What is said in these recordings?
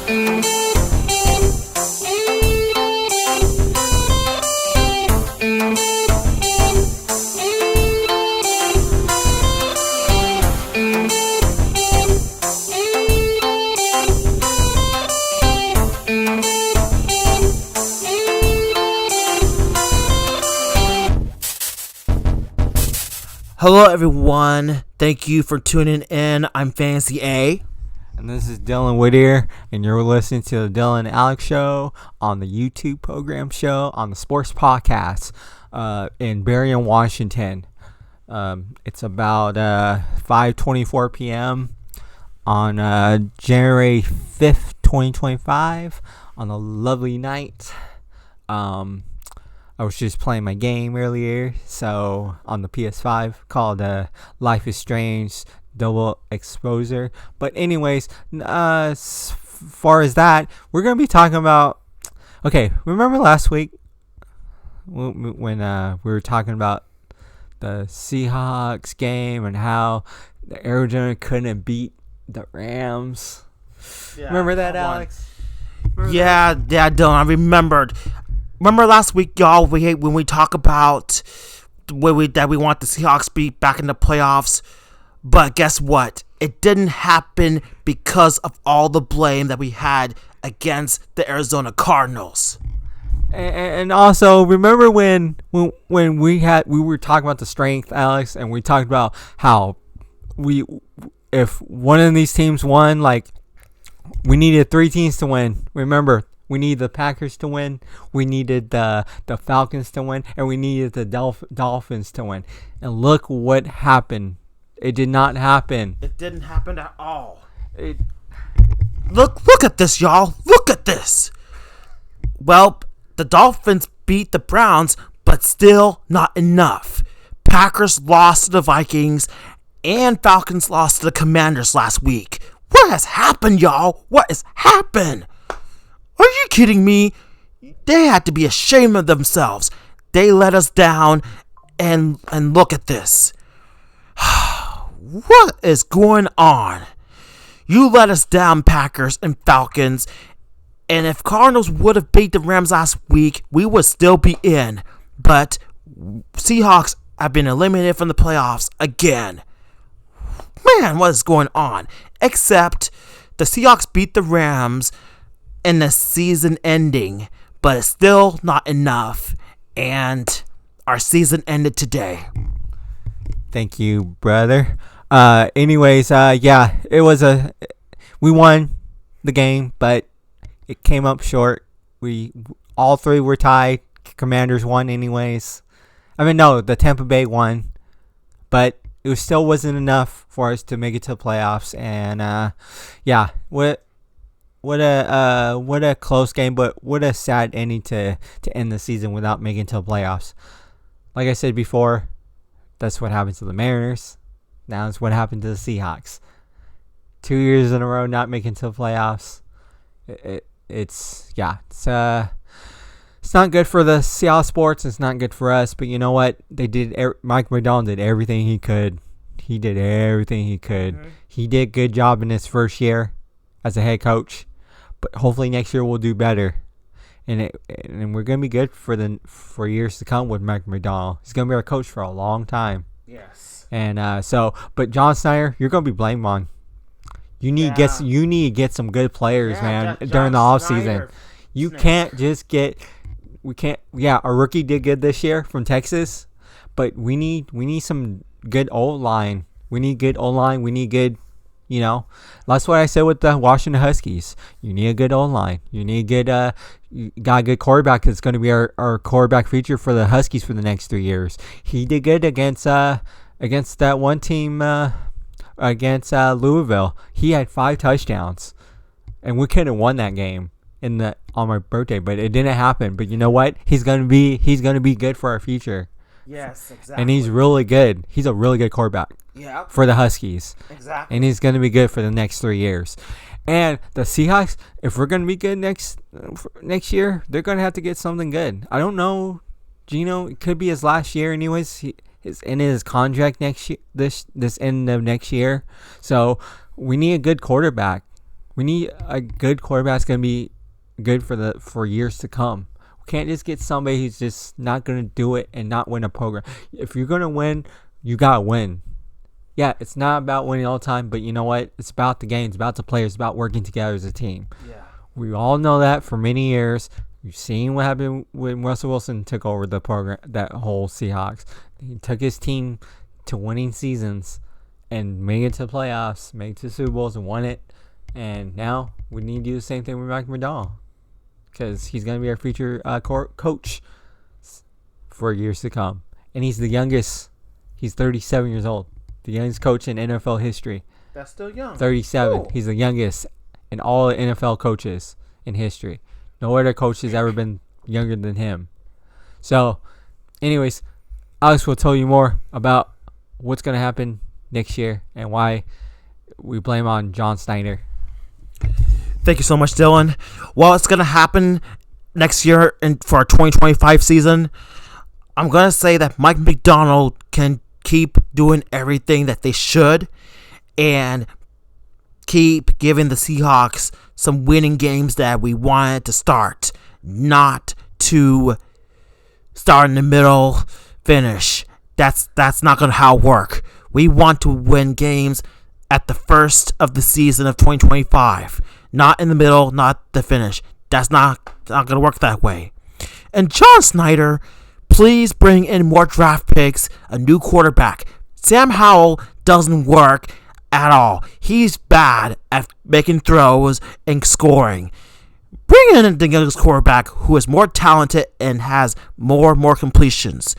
Hello everyone, thank you for tuning in. I'm Fancy A. And this is Dillon Whittier, and you're listening to the Dillon and Alex Show on the YouTube program show on the Sports Podcast in Berrien, Washington. It's about 5:24 p.m. on January 5th, 2025 on a lovely night. I was just playing my game earlier, so on the PS5 called Life is Strange Double Exposure. But anyways, as far as that, we're going to be talking about... Okay, remember last week when we were talking about the Seahawks game and how the Arizona couldn't beat the Rams? Yeah, remember that, Alex? Yeah, Dylan, I remembered. Remember last week, y'all, when we talk about that we want the Seahawks beat back in the playoffs, but guess what? It didn't happen because of all the blame that we had against the Arizona Cardinals. And also, remember when we were talking about the strength, Alex, and we talked about how if one of these teams won, like we needed 3 teams to win. Remember? We needed the Packers to win. We needed the Falcons to win. And we needed the Dolphins to win. And look what happened. It did not happen. It didn't happen at all. Look at this, y'all. Look at this. Well, the Dolphins beat the Browns, but still not enough. Packers lost to the Vikings, and Falcons lost to the Commanders last week. What has happened, y'all? What has happened? Are you kidding me? They had to be ashamed of themselves. They let us down, and look at this. What is going on? You let us down, Packers and Falcons, and if Cardinals would have beat the Rams last week, we would still be in. But Seahawks have been eliminated from the playoffs again. Man, what is going on? Except the Seahawks beat the Rams in the season ending, but it's still not enough, and our season ended today. Thank you, brother. Anyways, yeah, we won the game, but it came up short. All 3 were tied. Commanders won anyways. I mean, no, the Tampa Bay won, but it still wasn't enough for us to make it to the playoffs. And yeah, what a close game, but what a sad ending to end the season without making it to the playoffs. Like I said before, that's what happened to the Mariners. Now it's what happened to the Seahawks. 2 years in a row not making it to the playoffs. It's not good for the Seattle sports. It's not good for us. But you know what? Mike McDonald did everything he could. He did everything he could. Mm-hmm. He did a good job in his first year as a head coach. But hopefully next year we'll do better, and we're gonna be good for years to come with Mike McDonald. He's gonna be our coach for a long time. Yes. And but John Snyder, you're gonna be blamed on. You need to get some good players, man, during the off season. You can't just get. We can't. Yeah, our rookie did good this year from Texas, but we need some good old line. We need good old line. We need good. You know, that's what I said with the Washington Huskies. You need a good O-line. You need you got a good quarterback that's going to be our quarterback feature for the Huskies for the next 3 years. He did good against that one team against Louisville. He had 5 touchdowns, and we could have won that game on my birthday, but it didn't happen. But you know what? He's gonna be good for our future. Yes, exactly. And he's really good. He's a really good quarterback. Yeah. For the Huskies. Exactly. And he's going to be good for the next 3 years. And the Seahawks, if we're going to be good next year, they're going to have to get something good. I don't know. Gino, it could be his last year anyways. He's in his contract next year, this end of next year. So we need a good quarterback. We need a good quarterback that's going to be good for years to come. We can't just get somebody who's just not going to do it and not win a program. If you're going to win, you got to win. Yeah, it's not about winning all the time, but you know what? It's about the game. It's about the players. It's about working together as a team. Yeah. We all know that for many years. You've seen what happened when Russell Wilson took over the program, that whole Seahawks. He took his team to winning seasons and made it to the playoffs, made it to the Super Bowls, and won it. And now we need to do the same thing with Mike McDonald because he's going to be our future coach for years to come. And he's the youngest. He's 37 years old. The youngest coach in NFL history. That's still young. 37. Cool. He's the youngest in all the NFL coaches in history. No other coach has ever been younger than him. So, anyways, Alex will tell you more about what's going to happen next year and why we blame on John Snyder. Thank you so much, Dillon. Well, it's going to happen next year for our 2025 season. I'm going to say that Mike McDonald can keep doing everything that they should and keep giving the Seahawks some winning games that we wanted to start, not to start in the middle, finish. That's not going to how it work. We want to win games at the first of the season of 2025, not in the middle, not the finish. That's not going to work that way. And John Snyder, please bring in more draft picks, a new quarterback. Sam Howell doesn't work at all. He's bad at making throws and scoring. Bring in the youngest quarterback who is more talented and has more completions.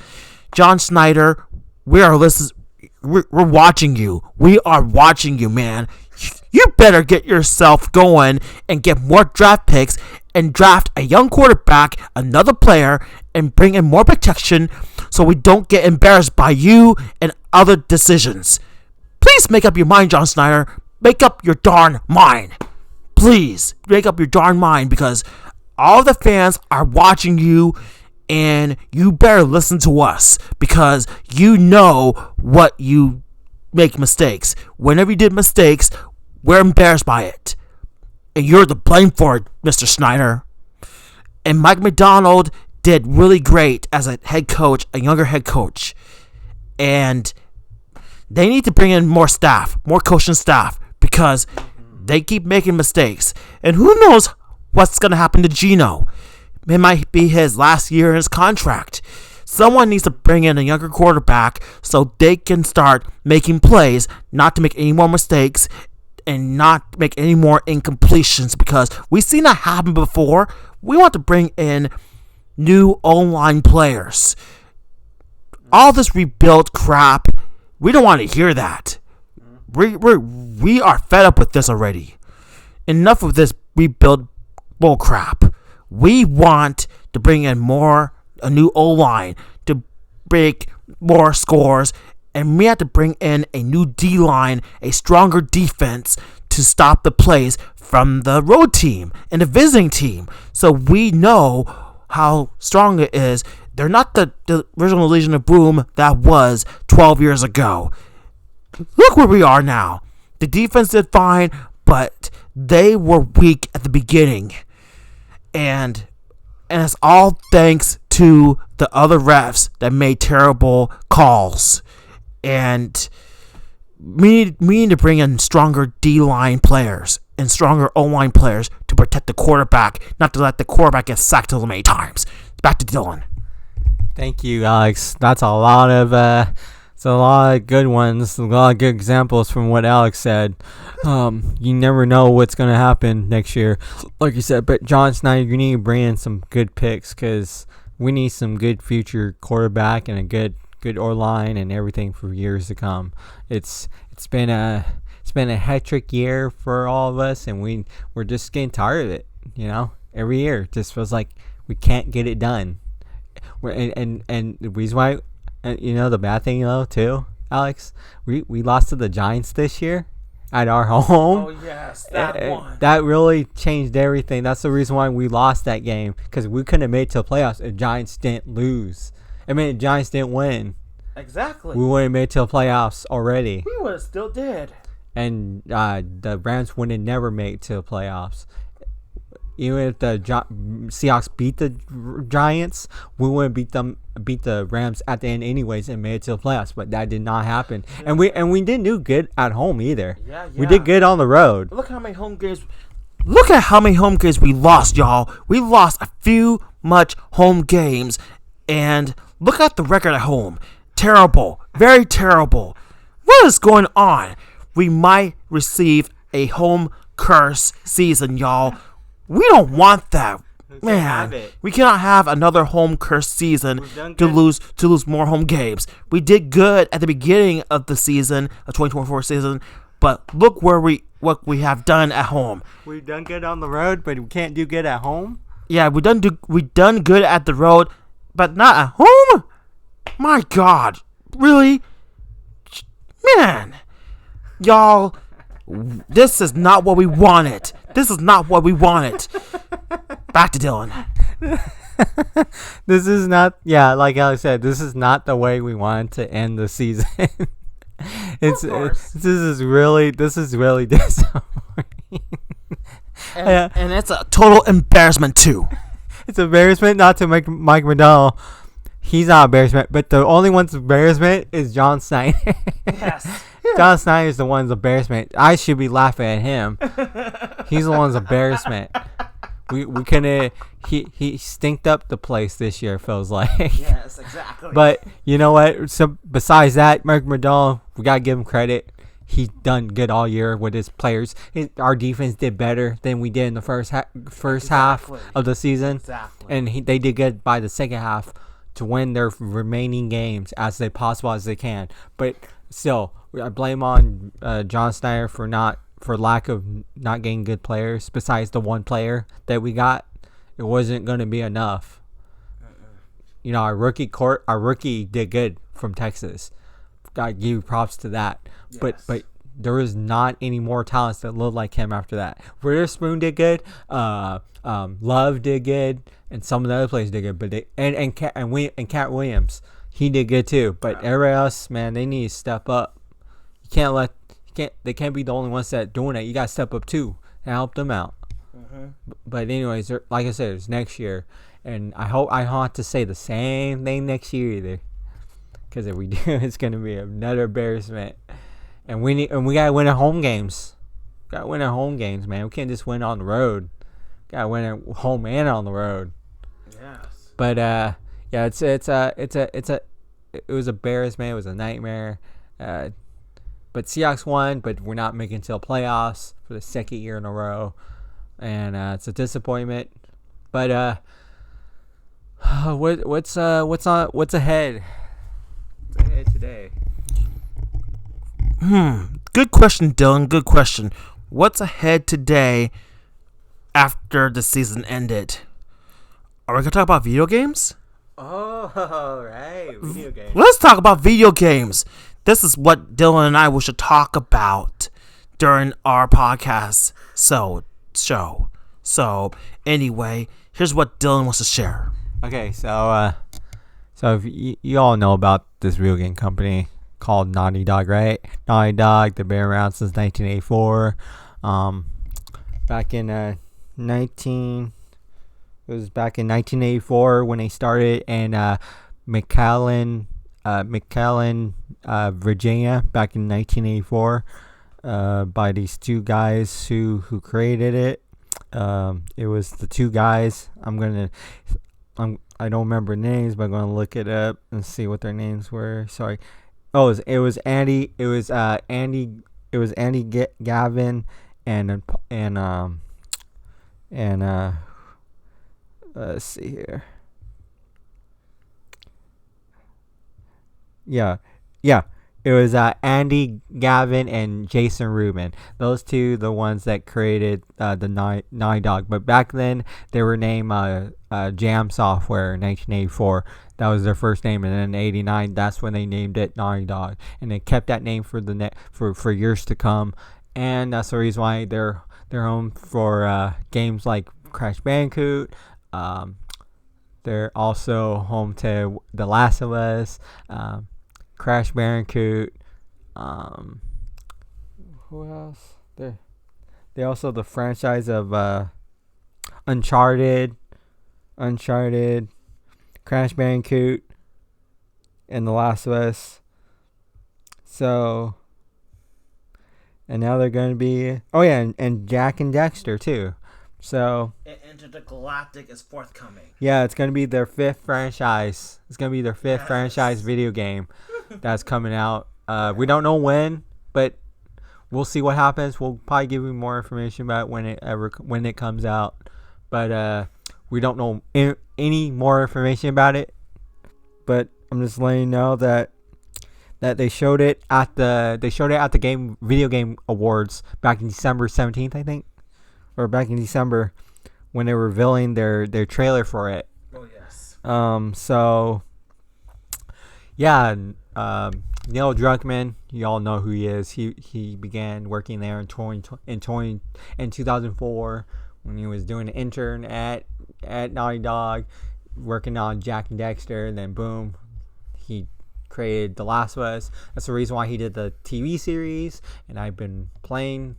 John Snyder, we're watching you. We are watching you, man. You better get yourself going and get more draft picks and draft a young quarterback, another player, and bring in more protection so we don't get embarrassed by you and other decisions. Please make up your mind, John Snyder. Make up your darn mind. Please make up your darn mind because all the fans are watching you and you better listen to us because you know what you make mistakes. Whenever you did mistakes, we're embarrassed by it. And you're the blame for it, Mr. Snyder. And Mike McDonald did really great as a head coach, a younger head coach. And they need to bring in more staff, more coaching staff, because they keep making mistakes. And who knows what's going to happen to Geno. It might be his last year in his contract. Someone needs to bring in a younger quarterback so they can start making plays, not to make any more mistakes and not make any more incompletions because we've seen that happen before. We want to bring in new online players. All this rebuild crap, we don't want to hear that. We are fed up with this already. Enough of this rebuild bull crap. We want to bring in a new O-line to break more scores, and we have to bring in a new D-line, a stronger defense to stop the plays from the road team and the visiting team. So we know how strong it is. They're not the original Legion of Boom that was 12 years ago. Look where we are now. The defense did fine, but they were weak at the beginning. And it's all thanks to the other refs that made terrible calls. And we need to bring in stronger D-line players and stronger O-line players to protect the quarterback, not to let the quarterback get sacked so many times. Back to Dillon. Thank you, Alex. That's a lot of good ones, a lot of good examples from what Alex said. You never know what's going to happen next year, like you said. But John Snyder, you need to bring in some good picks because we need some good future quarterback and a good O-line and everything for years to come. It's been a hectic year for all of us, and we're just getting tired of it. Every year it just feels like we can't get it done. And the reason why, the bad thing too, Alex, we lost to the Giants this year at our home. Oh yes, that one. That really changed everything. That's the reason why we lost that game because we couldn't have made it to the playoffs. The Giants didn't lose. The Giants didn't win. Exactly. We wouldn't have made it to the playoffs already. We would have still did. and the Rams wouldn't never make it to the playoffs. Even if the Seahawks beat the Giants, we wouldn't beat the Rams at the end anyways and made it to the playoffs. But that did not happen, and we didn't do good at home either. Yeah. We did good on the road. Look how many home games. Look at how many home games we lost, y'all. We lost a few much home games, and look at the record at home. Terrible, very terrible. What is going on? We might receive a home curse season, y'all. We don't want that, man. We cannot have another home curse season to lose more home games. We did good at the beginning of the season, the 2024 season, but look what we have done at home. We've done good on the road, but we can't do good at home. Yeah, we done good at the road, but not at home. My God, really, man, y'all. This is not what we wanted. This is not what we wanted. Back to Dillon. This is not, like Alex said, this is not the way we wanted to end the season. This is really disappointing. And it's a total embarrassment too. It's embarrassment not to make Mike McDonald. He's not embarrassment, but the only one's embarrassment is John Snyder. Yes. John Snyder is the one's embarrassment. I should be laughing at him. He's the one's embarrassment. We couldn't. He stinked up the place this year. Feels like. Yes, exactly. But you know what? So besides that, Mike McDonald, we gotta give him credit. He's done good all year with his players. Our defense did better than we did in the first half of the season. Exactly. And they did good by the second half to win their remaining games as possible as they can. But still, I blame on John Snyder for lack of not getting good players. Besides the one player that we got, it wasn't going to be enough. You know, our rookie did good from Texas. Got to give you props to that. Yes. But there was not any more talents that looked like him after that. Witherspoon did good. Love did good, and some of the other players did good. But Cat Williams, he did good too. But everybody else, man, they need to step up. They can't be the only ones that doing it. You got to step up too and help them out. Mm-hmm. But anyways, like I said, it's next year, and I hope I don't have to say the same thing next year either. Because if we do, it's gonna be another embarrassment. And we gotta win at home games. Gotta win at home games, man. We can't just win on the road. Gotta win at home and on the road. Yes. But yeah, it was embarrassment. It was a nightmare. But Seahawks won, but we're not making it to the playoffs for the second year in a row, and it's a disappointment. But what's ahead? What's ahead today? Good question, Dillon. Good question. What's ahead today after the season ended? Are we gonna talk about video games? Oh, right, video games. Let's talk about video games. This is what Dillon and I should talk about during our podcast show. So anyway, here's what Dillon wants to share. Okay, so if you all know about this video game company called Naughty Dog, right? Naughty Dog, they've been around since 1984. Back in 1984 when they started in McAllen, Virginia, back in 1984, by these two guys who created it. It was the two guys. I don't remember names, but I'm gonna look it up and see what their names were. Sorry. Oh, it was Andy. It was Andy. It was Andy Gavin and let's see here. Yeah. It was Andy Gavin and Jason Rubin. Those two, the ones that created the Naughty Dog. But back then, they were named Jam Software in 1984. That was their first name, and then in '89, that's when they named it Naughty Dog, and they kept that name for years to come. And that's the reason why they're home for games like Crash Bandicoot. They're also home to The Last of Us. Crash Bandicoot, Who else? They also the franchise of Uncharted, Crash Bandicoot, and The Last of Us. So, and now they're going to be and Jack and Dexter too. So Enter the Galactic is forthcoming. Yeah, it's going to be their fifth franchise. It's going to be their fifth franchise video game that's coming out. We don't know when, but we'll see what happens. We'll probably give you more information about when it comes out. But we don't know any more information about it. But I'm just letting you know that they showed it at the video game awards back in December 17th, I think, or back in December when they were revealing their trailer for it. Oh yes. So yeah, Neil Druckmann, you all know who he is. He began working there in 2004 when he was doing an intern at Naughty Dog, working on Jack and Dexter. And then boom, he created The Last of Us. That's the reason why he did the TV series. And I've been playing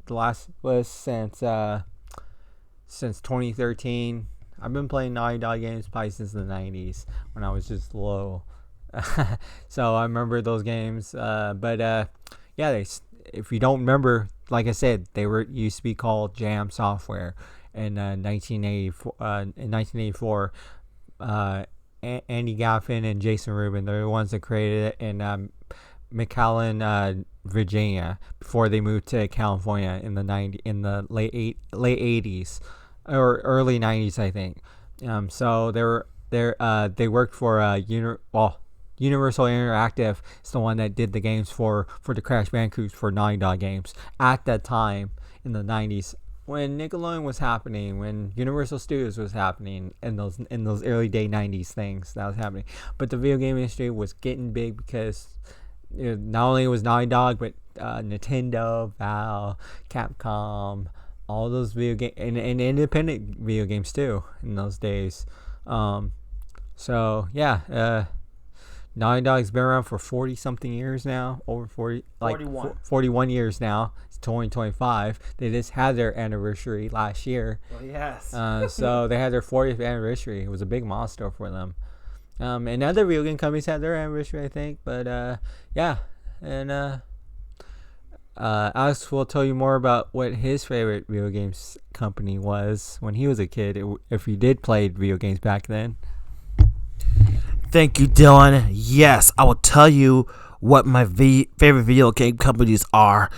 The Last of Us since 2013. I've been playing Naughty Dog games probably since the 90s when I was just low. So I remember those games. But if you don't remember, like I said, they used to be called Jam Software in 1984. Andy Gaffin and Jason Rubin, they're the ones that created it in McAllen, Virginia, before they moved to California in the late 80s or early 90s, I think. So they worked for Universal Interactive is the one that did the games for the Crash Bandicoot for Naughty Dog games at that time in the 90s when Nickelodeon was happening, when Universal Studios was happening, in those early day 90s things that was happening. But the video game industry was getting big because not only was Naughty Dog, but Nintendo, Valve, Capcom, all those video game and independent video games too in those days. So yeah, Naughty Dog's been around for 40 something years now, over 40, like 41 years now. It's 2025. They just had their anniversary last year. Oh yes. So they had their 40th anniversary. It was a big milestone for them. And other video game companies had their anniversary, I think. But yeah, and Alex will tell you more about what his favorite video games company was when he was a kid, if he did play video games back then. Thank you, Dillon. Yes, I will tell you what my favorite video game companies are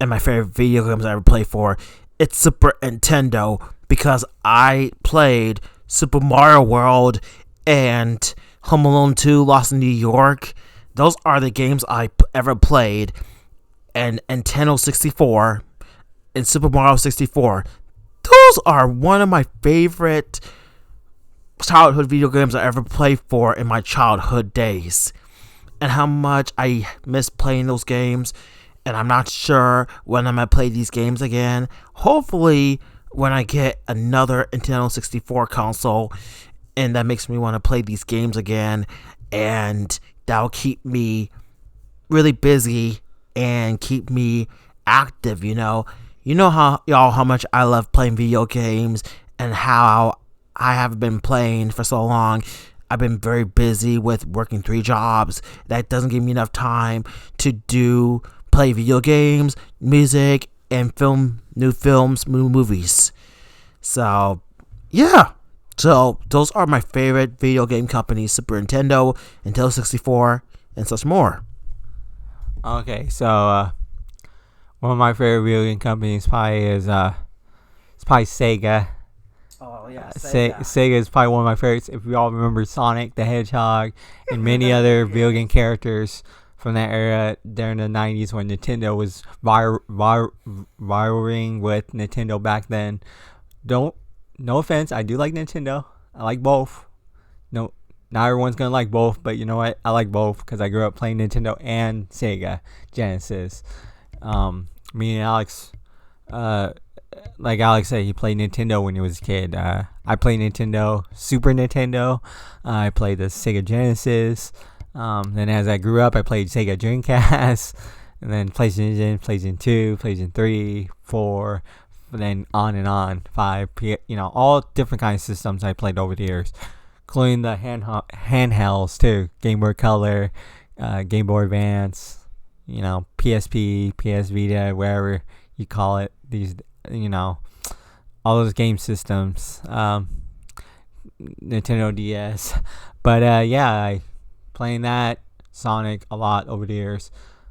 and my favorite video games I ever played for. It's Super Nintendo because I played Super Mario World and Home Alone 2, Lost in New York. Those are the games I ever played. And Nintendo 64 and Super Mario 64. Those are one of my favorite childhood video games I ever played for in my childhood days, and how much I miss playing those games. And I'm not sure when I'm gonna play these games again. Hopefully when I get another Nintendo 64 console, and that makes me want to play these games again, and that'll keep me really busy and keep me active. How how much I love playing video games, and how I haven't been playing for so long. I've been very busy with working 3 jobs. That doesn't give me enough time to play video games, music, and new movies. So, yeah. So, those are my favorite video game companies: Super Nintendo, Nintendo 64, and such more. Okay, so one of my favorite video game companies probably is Sega. Oh yeah, Sega is probably one of my favorites. If you all remember Sonic the Hedgehog and many other video game characters from that era during the 90s when Nintendo was rivaling with Nintendo back then. No offense, I do like Nintendo. I like both. No, not everyone's gonna like both, but you know what? I like both because I grew up playing Nintendo and Sega Genesis. Me and Alex, like Alex said, he played Nintendo when he was a kid. I played Nintendo, Super Nintendo. I played the Sega Genesis. Then as I grew up, I played Sega Dreamcast. and then PlayStation 2, PlayStation 3, 4, and then on and on, 5, all different kinds of systems I played over the years, including the handhelds too, Game Boy Color, Game Boy Advance, PSP, PS Vita, whatever you call it, these, all those game systems, Nintendo DS, but I playing that, Sonic a lot over the years.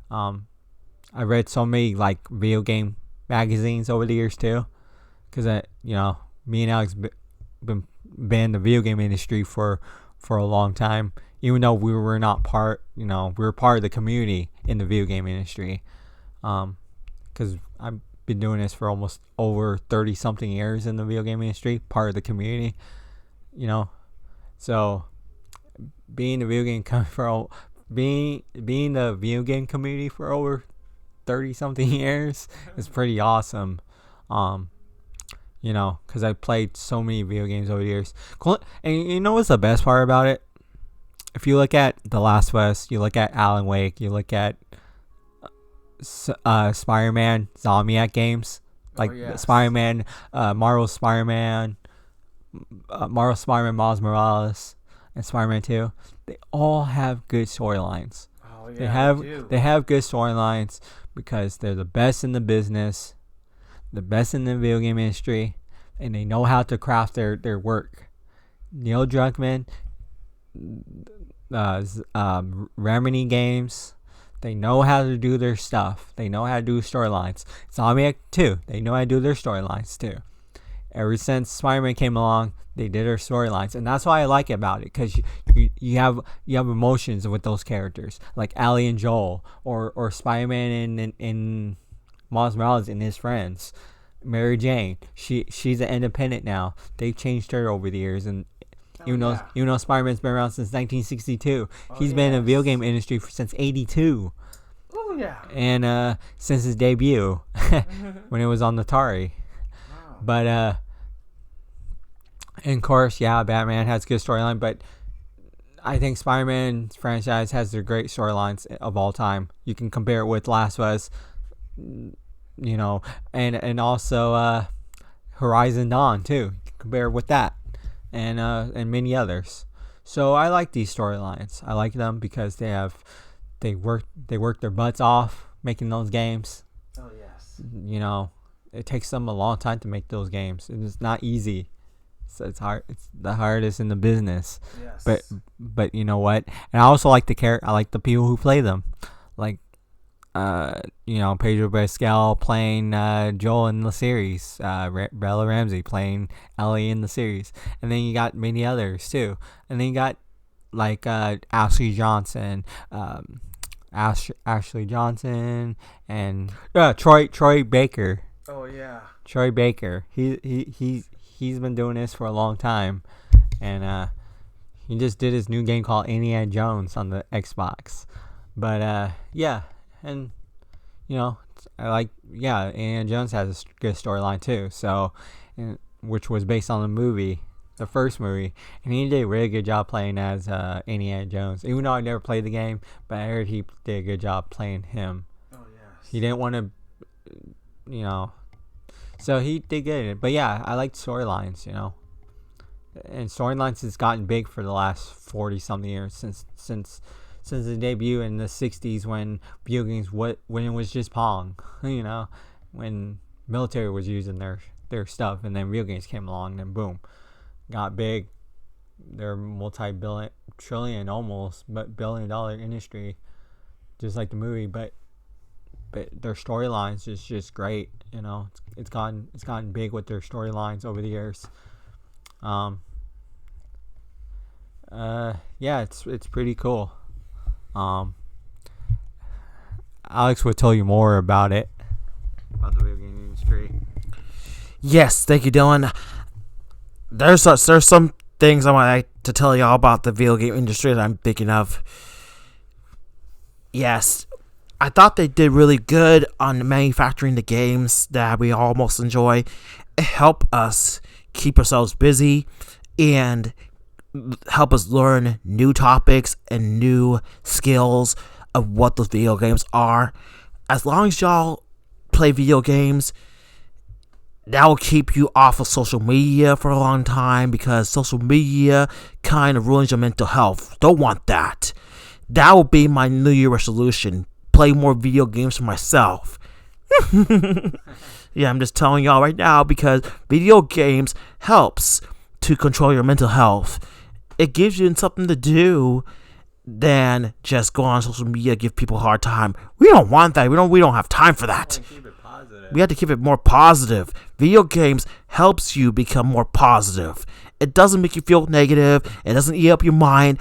I read so many like video game magazines over the years too, because me and Alex been in the video game industry for a long time, even though we were not part, we were part of the community in the video game industry, because I've been doing this for almost over 30 something years in the video game industry, part of the community, so being the video game being the video game community for over 30 something years is pretty awesome, because I played so many video games over the years. And what's the best part about it? If you look at The Last of Us, you look at Alan Wake, you look at Spider-Man Zombiac games, like Spider-Man, Marvel Spider-Man, Miles Morales, and Spider-Man 2, they all have good storylines. Oh yeah, they have good storylines because they're the best in the business, the best in the video game industry, and they know how to craft their work. Neil Druckmann, Remedy Games, they know how to do their stuff. They know how to do storylines. Zombiac too, they know how to do their storylines too. Ever since Spider-Man came along, they did their storylines, and that's why I like about it, because you have emotions with those characters, like Ellie and Joel, or Spider-Man in Miles Morales and his friends. Mary Jane, she's an independent now. They've changed her over the years, and even though Spider-Man's been around since 1962, he's been in the video game industry since '82. Oh yeah. And since his debut, when it was on Atari. But and of course, Batman has good storyline, but I think Spider-Man franchise has the great storylines of all time. You can compare it with Last of Us, and also Horizon Dawn too. You can compare it with that, and many others. So I like these storylines. I like them because they work their butts off making those games. Oh yes. It takes them a long time to make those games. It's not easy. So it's hard. It's the hardest in the business. Yes. But you know what? And I also like I like the people who play them, like Pedro Pascal playing Joel in the series, Bella Ramsey playing Ellie in the series, and then you got many others too. And then you got like Ashley Johnson. Ashley Johnson and Troy Baker. Oh yeah. Troy Baker. He's been doing this for a long time, and he just did his new game called Indiana Jones on the Xbox. But and I like Indiana Jones has a good storyline too. So, which was based on the movie, the first movie, and he did a really good job playing as Indiana Jones. Even though I never played the game, but I heard he did a good job playing him. Oh yes. He didn't want to, so he did good. But yeah, I like storylines, and storylines has gotten big for the last 40 something years since the debut in the 60s when video games when it was just Pong, when military was using their stuff, and then video games came along, and then boom, got big. They're multi-trillion almost, but $billion industry, just like the movie. But their storylines is just great. It's gotten big with their storylines over the years. It's pretty cool. Alex will tell you more about it, about the video game industry. Yes, thank you, Dillon. There's some things I want to tell y'all about the video game industry that I'm thinking of. Yes, I thought they did really good on manufacturing the games that we almost enjoy. It helped us keep ourselves busy and help us learn new topics and new skills of what those video games are. as long as y'all play video games, that will keep you off of social media for a long time, because social media kind of ruins your mental health. Don't want that. That will be my New Year resolution. Play more video games for myself. Yeah, I'm just telling y'all right now, because video games helps to control your mental health. It gives you something to do than just go on social media, give people a hard time. We don't want that. We don't have time for that. We have to keep it more positive. Video games helps you become more positive. It doesn't make you feel negative. It doesn't eat up your mind.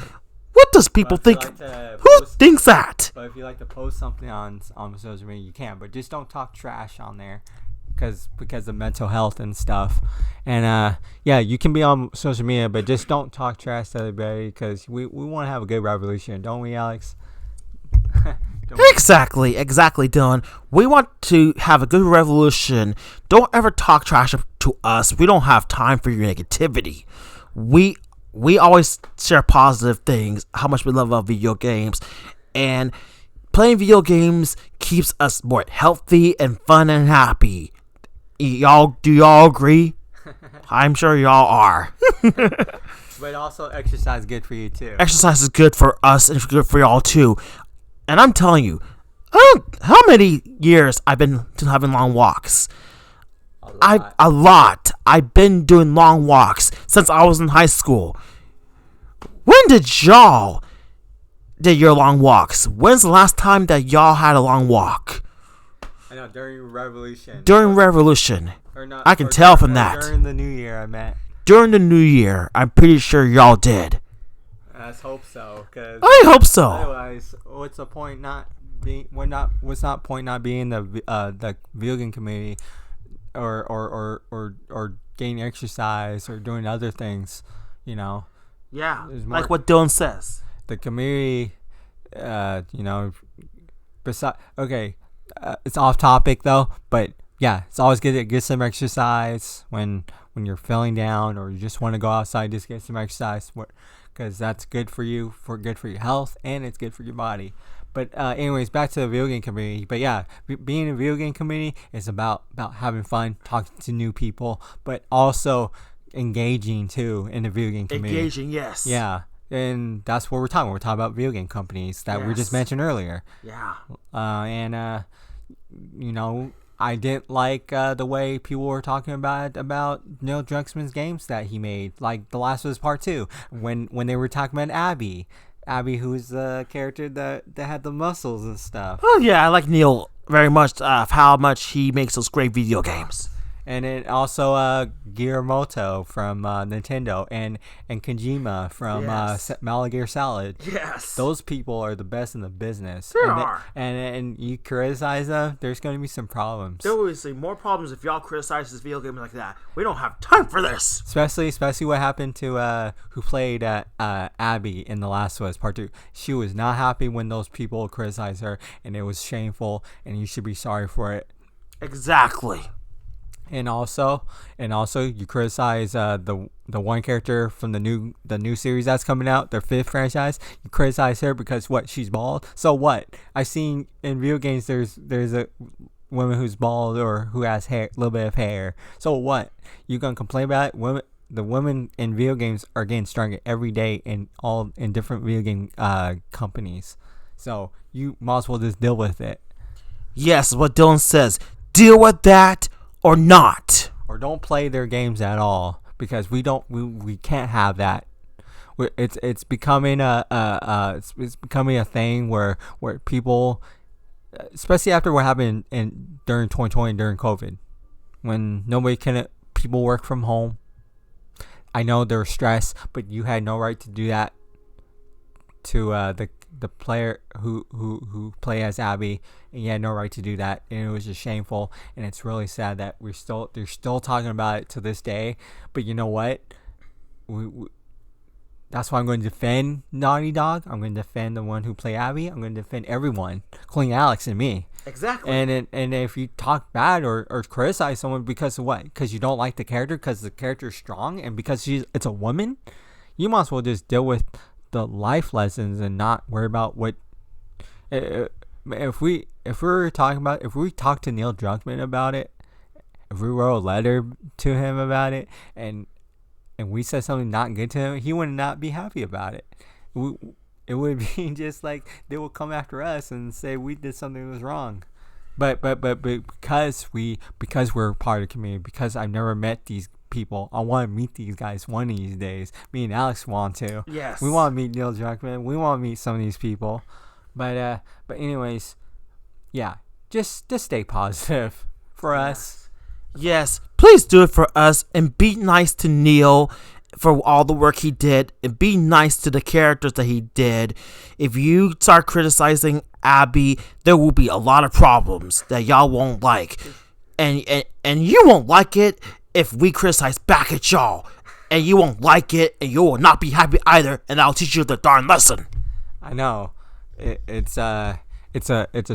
What does people think? Who thinks that? But if you like to post something on social media, you can. But just don't talk trash on there, because of mental health and stuff. And yeah, you can be on social media, but just don't talk trash to everybody, because we want to have a good revolution, don't we, Alex? Exactly, Dillon. We want to have a good revolution. Don't ever talk trash to us. We don't have time for your negativity. We always share positive things, how much we love our video games, and playing video games keeps us more healthy and fun and happy. Do y'all agree? I'm sure y'all are. But also, exercise is good for you too. Exercise is good for us and good for y'all too. And I'm telling you, how many years I've been having long walks? A lot. I've been doing long walks since I was in high school. When did y'all did your long walks? When's the last time that y'all had a long walk? I know, during Revolution. During Revolution. I can tell from that. During the New Year, I meant. During the New Year, I'm pretty sure y'all did. Let's hope so. I hope so. Otherwise, what's the point not being? What's not point not being the vegan community, or getting exercise or doing other things, you know? Yeah, like what Dillon says. The community, it's off topic though, but yeah, it's always good to get some exercise when you're feeling down, or you just want to go outside, just get some exercise, because that's good for you, good for your health, and it's good for your body. But anyways, back to the video game community. But yeah, being in a video game community is about having fun, talking to new people, but also engaging too in the video game community. Engaging, yes. Yeah. And that's what we're talking about. We're talking about video game companies that we just mentioned earlier. Yeah. I didn't like the way people were talking about Neil Druckmann's games that he made, like The Last of Us Part 2, when they were talking about Abby, who's the character that had the muscles and stuff. Oh yeah, I like Neil very much, how much he makes those great video games. And then also Guillermo from Nintendo and Kojima from Metal Gear Solid. Yes. Those people are the best in the business. They are. And you criticize them, there's going to be some problems. There will be more problems if y'all criticize this video game like that. We don't have time for this. Especially what happened to who played Abby in The Last of Us Part 2. She was not happy when those people criticized her, and it was shameful, and you should be sorry for it. Exactly. And also, you criticize the one character from the new series that's coming out, their 5th franchise. You criticize her because she's bald. So what? I've seen in video games there's a woman who's bald or who has hair, a little bit of hair. So what? You gonna complain about it? The women in video games are getting stronger every day in different video game companies. So you might as well just deal with it. Yes, what Dillon says. Deal with that. Or not, or don't play their games at all, because we can't have that. It's becoming it's becoming a thing where people, especially after what happened during 2020 during COVID, when people work from home. I know there was stress, but you had no right to do that to the player who play as Abby, and you had no right to do that, and it was just shameful, and it's really sad that they're still talking about it to this day. But you know what? That's why I'm going to defend Naughty Dog. I'm going to defend the one who played Abby. I'm going to defend everyone, including Alex and me. Exactly. And if you talk bad or criticize someone because of what? Because you don't like the character, because the character is strong, and because it's a woman, you might as well just deal with the life lessons and not worry about what if we talked to Neil Druckmann about it, if we wrote a letter to him about it, and we said something not good to him, he would not be happy about it. It would be just like they would come after us and say we did something that was wrong. But because we're part of the community, because I've never met these people, I want to meet these guys one of these days. Me and Alex want to. Yes. We want to meet Neil Druckmann. We want to meet some of these people. But anyways, yeah, just stay positive for us. Yes, please do it for us and be nice to Neil for all the work he did and be nice to the characters that he did. If you start criticizing Abby, there will be a lot of problems that y'all won't like. And you won't like it if we criticize back at y'all. And you won't like it and you will not be happy either, and I'll teach you the darn lesson. I know. It's a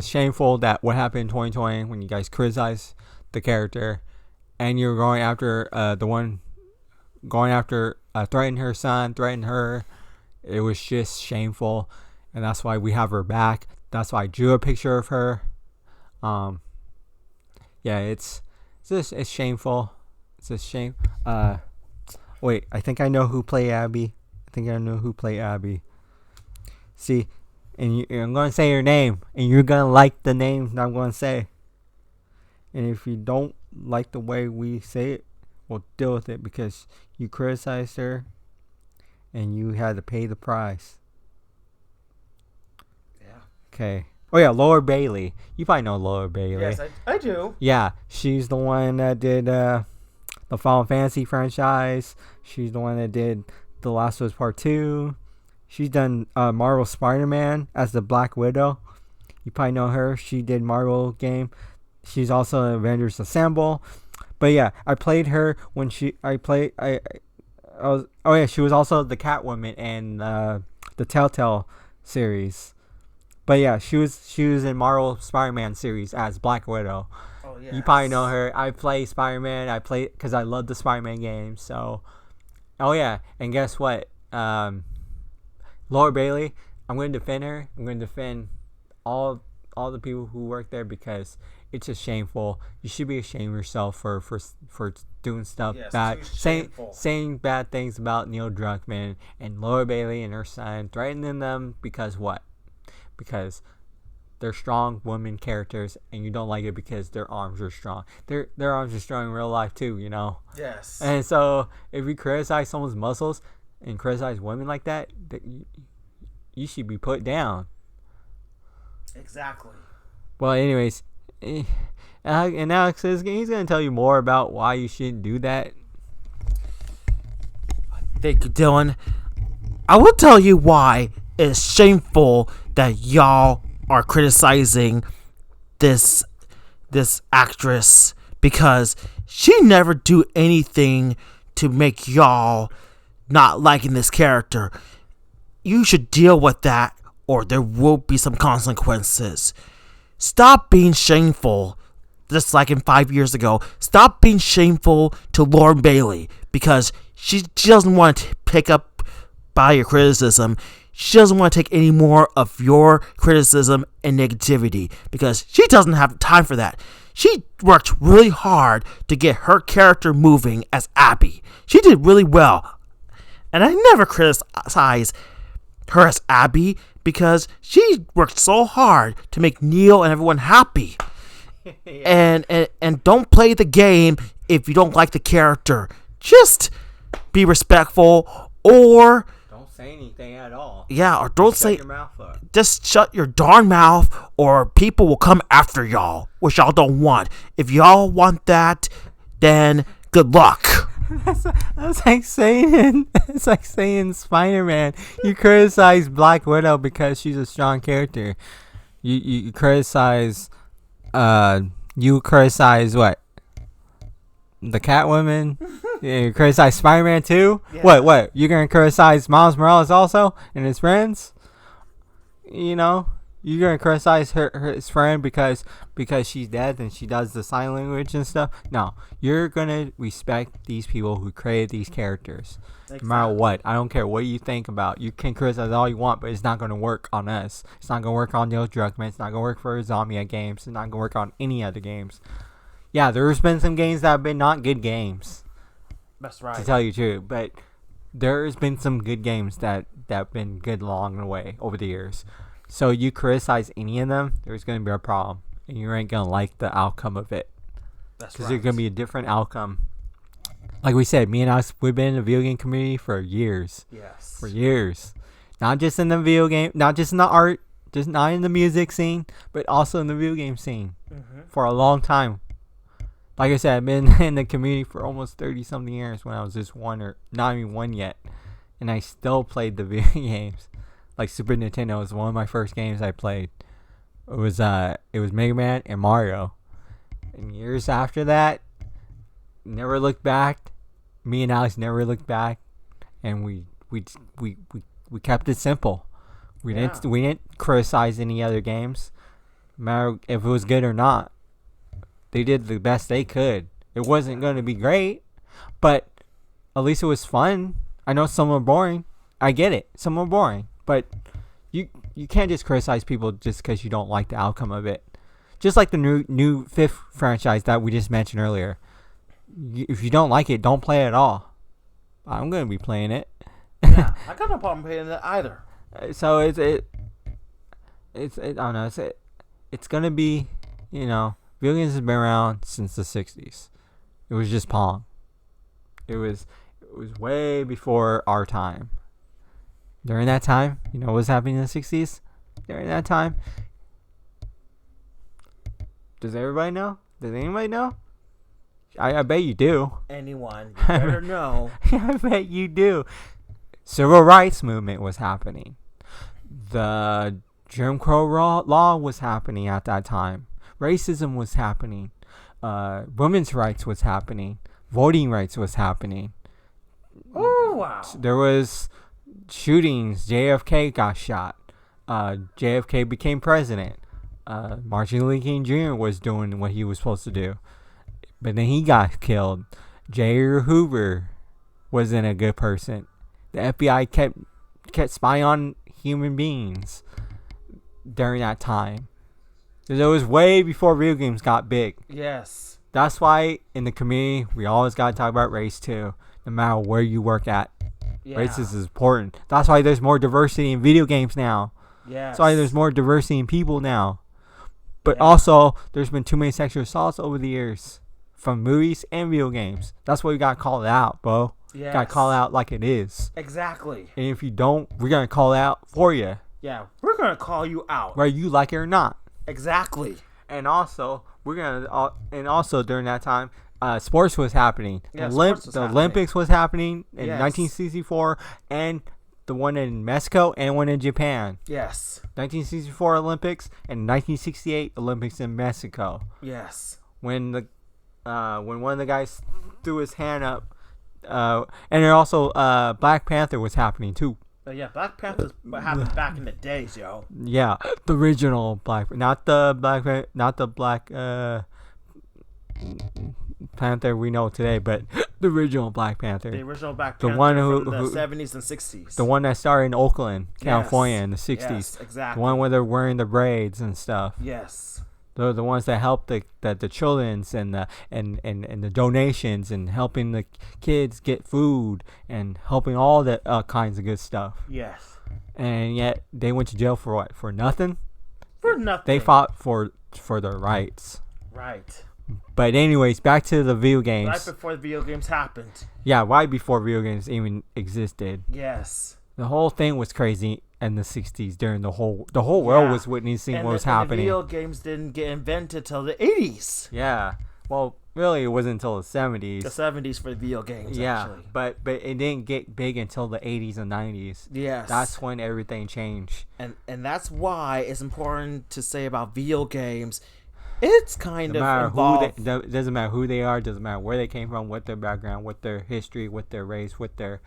shameful that what happened in 2020 when you guys criticize the character and you're going after threatening her son, threatening her. It was just shameful, and that's why we have her back. That's why I drew a picture of her. Yeah, it's shameful. It's a shame. Wait, I think I know who played Abby. See, and I'm going to say her name, and you're going to like the name that I'm going to say. And if you don't like the way we say it, we'll deal with it because you criticized her and you had to pay the price. Yeah. Okay. Oh, yeah, Laura Bailey. You probably know Laura Bailey. Yes, I do. Yeah, she's the one that did the Final Fantasy franchise. She's the one that did The Last of Us Part 2. She's done Marvel Spider-Man as the Black Widow. You probably know her. She did Marvel game. She's also in Avengers Assemble. But yeah, I played her when she was also the Catwoman in the Telltale series. But yeah, she was in Marvel Spider-Man series as Black Widow. Oh yeah. You probably know her. I play Spider-Man. I play because I love the Spider-Man games. So, oh yeah, and guess what? Laura Bailey. I'm going to defend her. I'm going to defend all the people who work there because it's just shameful. You should be ashamed of yourself for doing stuff bad, saying bad things about Neil Druckmann and Laura Bailey and her son, threatening them because what? Because they're strong women characters, and you don't like it because their arms are strong. Their arms are strong in real life too, you know. Yes. And so if we criticize someone's muscles and criticize women like that, you should be put down. Exactly. Well, anyways, and Alex says he's going to tell you more about why you shouldn't do that. Thank you, Dillon. I will tell you why it's shameful that y'all are criticizing this actress, because she never do anything to make y'all not liking this character. You should deal with that, or there will be some consequences. Stop being shameful, just like in 5 years ago. Stop being shameful to Lauren Bailey, because she doesn't want to pick up by your criticism. She doesn't want to take any more of your criticism and negativity, because she doesn't have time for that. She worked really hard to get her character moving as Abby. She did really well. And I never criticize her as Abby, because she worked so hard to make Neil and everyone happy. Yeah. And don't play the game if you don't like the character. Just be respectful, or don't say anything at all. Yeah, or don't say. Shut your mouth up. Just shut your darn mouth, or people will come after y'all, which y'all don't want. If y'all want that, then good luck. That's like saying Spider-Man. You criticize Black Widow because she's a strong character. You criticize what? The Catwoman? You criticize Spider-Man too? Yeah. What? You're gonna criticize Miles Morales also and his friends? You know, You're gonna criticize his friend because she's dead and she does the sign language and stuff. No, you're gonna respect these people who created these characters. Exactly. No matter what, I don't care what you think about. You can criticize all you want, but it's not gonna work on us. It's not gonna work on Neil Druckmann. It's not gonna work for Zombiac games. It's not gonna work on any other games. Yeah, there's been some games that have been not good games. That's right. To tell you the truth, but there's been some good games that have been good along the way over the years. So you criticize any of them, there's going to be a problem, and you ain't going to like the outcome of it. That's right. Because there's going to be a different outcome. Like we said, me and us, we've been in the video game community for years. Yes. For years. Not just in the video game, not just in the art, just not in the music scene, but also in the video game scene. Mm-hmm. For a long time. Like I said, I've been in the community for almost 30-something years when I was just one or not even one yet. And I still played the video games. Like Super Nintendo was one of my first games I played. It was Mega Man and Mario. And years after that, never looked back. Me and Alex never looked back. And we kept it simple. We didn't criticize any other games, no matter if it was good or not. They did the best they could. It wasn't going to be great, but at least it was fun. I know some are boring. I get it. Some are boring, but you can't just criticize people just because you don't like the outcome of it. Just like the new fifth franchise that we just mentioned earlier. If you don't like it, don't play it at all. I'm going to be playing it. Yeah, I got no problem playing it either. So it's I don't know. It's going to be, video games have been around since the 60s. It was just Pong. It was way before our time. During that time, what was happening in the 60s? During that time. Does everybody know? Does anybody know? I bet you do. Anyone. You better know. I bet you do. Civil rights movement was happening. The Jim Crow law was happening at that time. Racism was happening. Women's rights was happening. Voting rights was happening. Oh, wow. There was shootings. JFK got shot. JFK became president. Martin Luther King Jr. was doing what he was supposed to do. But then he got killed. J. Edgar Hoover wasn't a good person. The FBI kept spying on human beings during that time. It was way before video games got big. Yes. That's why in the community, we always got to talk about race too, no matter where you work at. Yeah. Race is important. That's why there's more diversity in video games now. Yes. That's why there's more diversity in people now. But also, there's been too many sexual assaults over the years from movies and video games. That's why we got to call it out, bro. Yes. Got to call it out like it is. Exactly. And if you don't, we're going to call it out for you. Yeah, we're going to call you out. Whether you like it or not. Exactly. And also, during that time, sports was happening. Yeah, the Olympics was happening in 1964, and the one in Mexico and one in Japan. Yes. 1964 Olympics and 1968 Olympics in Mexico. Yes. When one of the guys threw his hand up, and then also Black Panther was happening too. Yeah, Black Panther happened back in the days, yo. Yeah, the original not the Black Panther we know today, but the original Black Panther. The original Black Panther, the one from the 70s and 60s. The one that started in Oakland, California, in the 60s. Yes, exactly. The one where they're wearing the braids and stuff. Yes. They're the ones that help the children's and the donations and helping the kids get food and helping all that kinds of good stuff. Yes. And yet they went to jail for what? For nothing? For nothing. They fought for their rights. Right. But anyways, back to the video games. Right before the video games happened. Yeah, right before video games even existed. Yes. The whole thing was crazy in the 60s during the whole world was witnessing what was happening. The video games didn't get invented till the 80s. Yeah. Well, really it wasn't until the 70s. The 70s for video games, actually. But it didn't get big until the 80s and 90s. Yes. That's when everything changed. And that's why it's important to say about video games. It's kind of involved. Doesn't matter who they are, doesn't matter where they came from, what their background, what their history, what their race, what their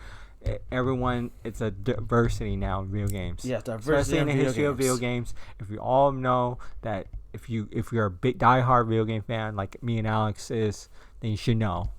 everyone. It's a diversity now in video games. Yeah, diversity Especially in the history of video games. If we all know that if you're a big diehard video game fan like me and Alex is, then you should know.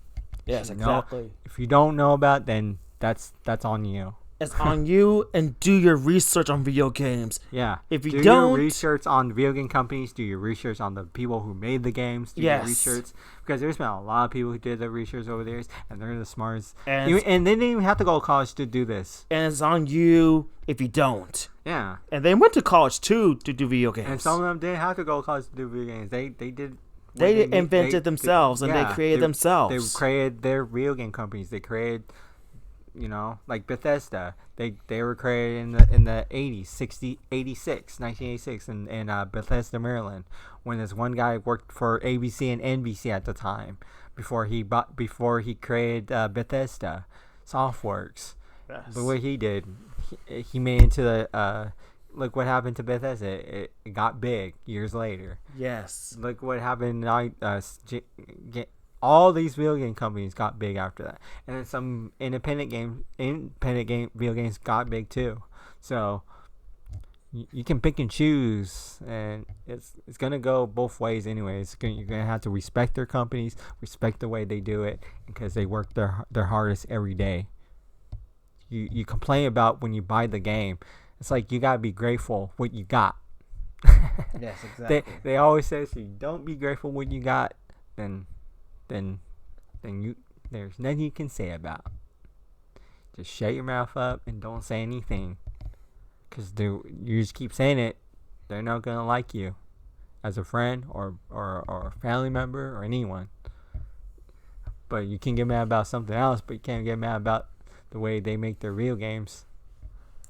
Yes, exactly. If you don't know about it, then that's on you. It's on you, and do your research on video games. Yeah. If you do don't, your research on video game companies, do your research on the people who made the games, do your research. Because there's been a lot of people who did the research over there, and they're the smartest. And they didn't even have to go to college to do this. And it's on you if you don't. Yeah. And they went to college, too, to do video games. And some of them didn't have to go to college to do video games. They did... They invented themselves, and they created themselves. They created their video game companies. They created... like Bethesda, they were created in the 80s, 1986 in Bethesda, Maryland, when this one guy worked for ABC and NBC at the time before he created Bethesda Softworks. Yes. But what he did, he made into the look what happened to Bethesda. It got big years later. Yes. Look what happened. All these video game companies got big after that, and then some independent video games got big too. So you can pick and choose, and it's gonna go both ways anyways. You're gonna have to respect their companies, respect the way they do it, because they work their hardest every day. You complain about when you buy the game. It's like you gotta be grateful what you got. Yes, exactly. They always say, so you don't be grateful what you got, then you there's nothing you can say about it. Just shut your mouth up and don't say anything, because you just keep saying it, they're not gonna like you as a friend or a family member or anyone. But you can get mad about something else, but you can't get mad about the way they make their video games.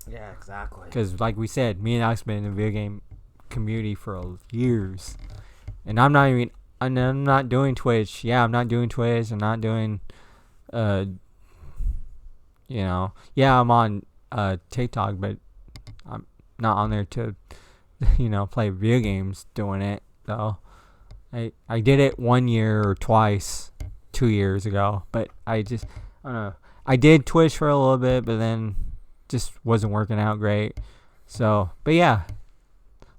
Yeah, exactly. Because like we said, me and Alex been in the video game community for years, and I'm not doing Twitch. Yeah, I'm not doing Twitch. I'm not doing, yeah, I'm on TikTok, but I'm not on there to, play video games doing it, though. I did it 1 year or twice, 2 years ago, but I don't know. I did Twitch for a little bit, but then just wasn't working out great. So, but yeah,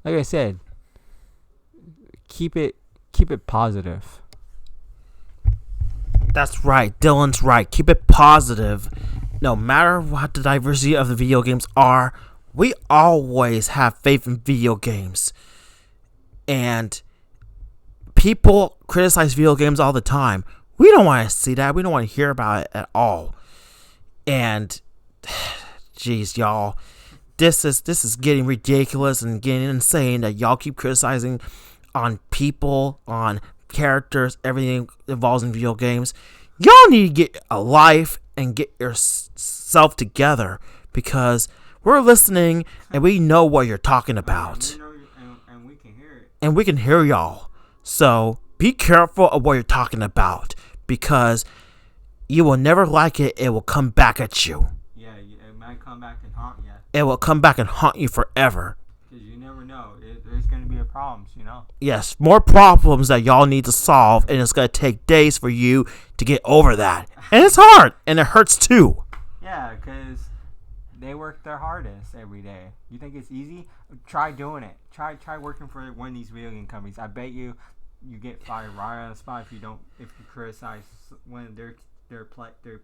like I said, keep it positive. That's right. Dylan's right. Keep it positive. No matter what the diversity of the video games are, we always have faith in video games. And people criticize video games all the time. We don't want to see that. We don't want to hear about it at all. And, jeez, y'all, this is getting ridiculous and getting insane that y'all keep criticizing on people, on characters, everything involves in video games. Y'all need to get a life and get yourself together, because we're listening and we know what you're talking about. And we can hear it. And we can hear y'all. So be careful of what you're talking about, because you will never like it. It will come back at you. Yeah, it might come back and haunt you. It will come back and haunt you forever. Because you never know. There's going to be problems, Yes, more problems that y'all need to solve, and it's going to take days for you to get over that. And it's hard, and it hurts too. Yeah, because they work their hardest every day. You think it's easy? Try doing it. Try working for one of these video game companies. I bet you get fired right on the spot if you criticize one of their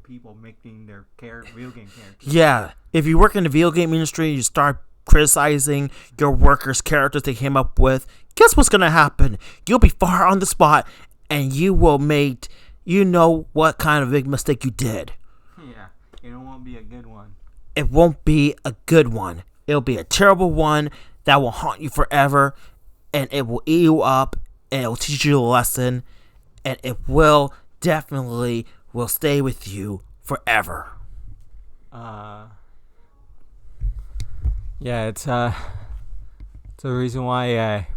people making their video game characters. Yeah, if you work in the video game industry, you start criticizing your workers' characters they came up with, guess what's gonna happen? You'll be fired on the spot, and you will make what kind of big mistake you did. Yeah, it won't be a good one. It won't be a good one. It'll be a terrible one that will haunt you forever, and it will eat you up, and it will teach you a lesson, and it will definitely will stay with you forever. Yeah, it's the reason why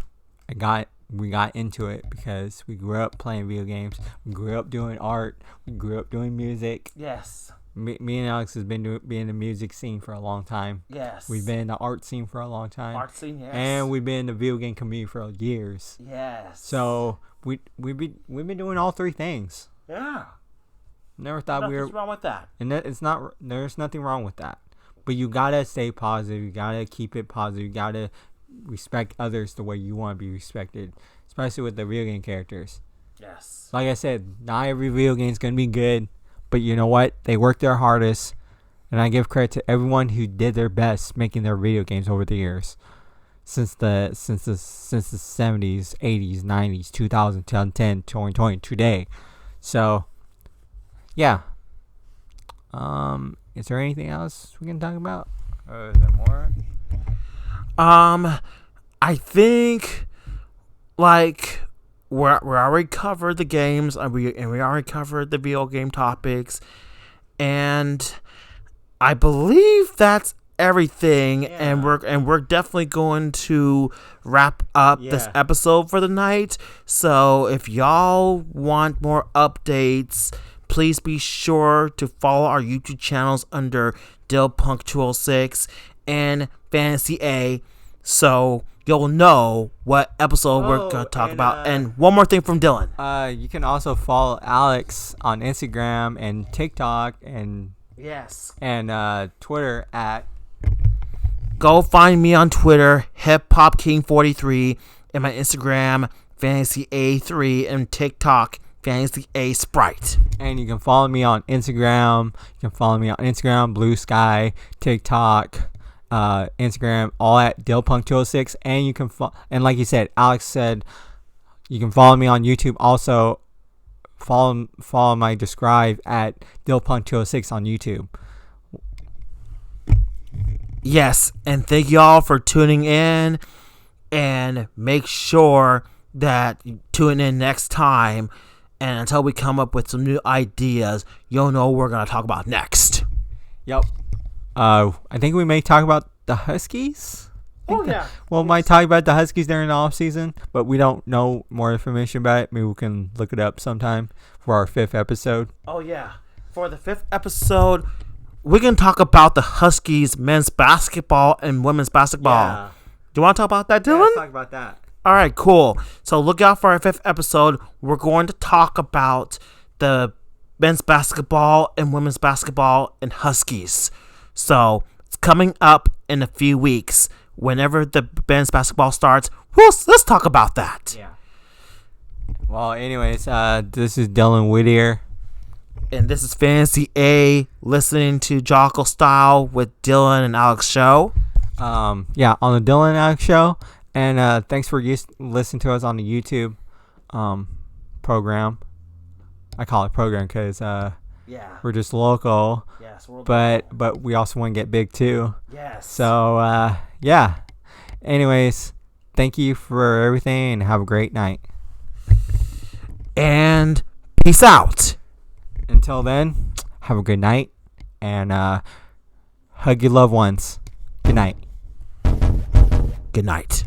we got into it, because we grew up playing video games, we grew up doing art, we grew up doing music. Yes. Me and Alex has been in the music scene for a long time. Yes. We've been in the art scene for a long time. Art scene, yes. And we've been in the video game community for years. Yes. So we've been doing all three things. Yeah. Never thought we were. What's wrong with that? And it's not. There's nothing wrong with that. But you gotta stay positive. You gotta keep it positive. You gotta respect others the way you want to be respected, especially with the video game characters. Yes. Like I said, not every video game is gonna be good, but you know what? They work their hardest, and I give credit to everyone who did their best making their video games over the years, since the 70s, 80s, 90s, 2000, 2010, 2020, today. So, yeah. Is there anything else we can talk about? Or is there more? I think, like, we already covered the games, and we already covered the video game topics, and I believe that's everything. Yeah. And we're definitely going to wrap up this episode for the night. So if y'all want more updates, please be sure to follow our YouTube channels under Dillpunk206 and Fantasy A, so you'll know what episode we're going to talk about. And one more thing from Dillon. You can also follow Alex on Instagram and TikTok and Twitter at. Go find me on Twitter, HipHopKing43, and my Instagram, FantasyA3, and TikTok, Fantasy A Sprite. And you can follow me on Instagram. Blue Sky, TikTok, Instagram, all at Dillpunk206. And you can and like you said, Alex said, you can follow me on YouTube. Also, follow my Describe at Dillpunk206 on YouTube. Yes, and thank y'all for tuning in. And make sure that you tune in next time. And until we come up with some new ideas, you'll know what we're going to talk about next. Yep. I think we may talk about the Huskies. Might talk about the Huskies during the off season, but we don't know more information about it. Maybe we can look it up sometime for our 5th episode. Oh, yeah. For the 5th episode, we're going to talk about the Huskies men's basketball and women's basketball. Yeah. Do you want to talk about that, Dillon? Yeah, let's talk about that. All right, cool. So look out for our 5th episode. We're going to talk about the men's basketball and women's basketball and Huskies. So it's coming up in a few weeks. Whenever the men's basketball starts, let's talk about that. Yeah. Well, anyways, this is Dillon Whittier. And this is Fantasy A, listening to Jocko Style with Dillon and Alex Show. On the Dillon and Alex Show. And thanks for listening to us on the YouTube program. I call it program because we're just local. Yes, but we also want to get big too. Yes. So anyways, thank you for everything and have a great night. And peace out. Until then, have a good night and hug your loved ones. Good night. Good night.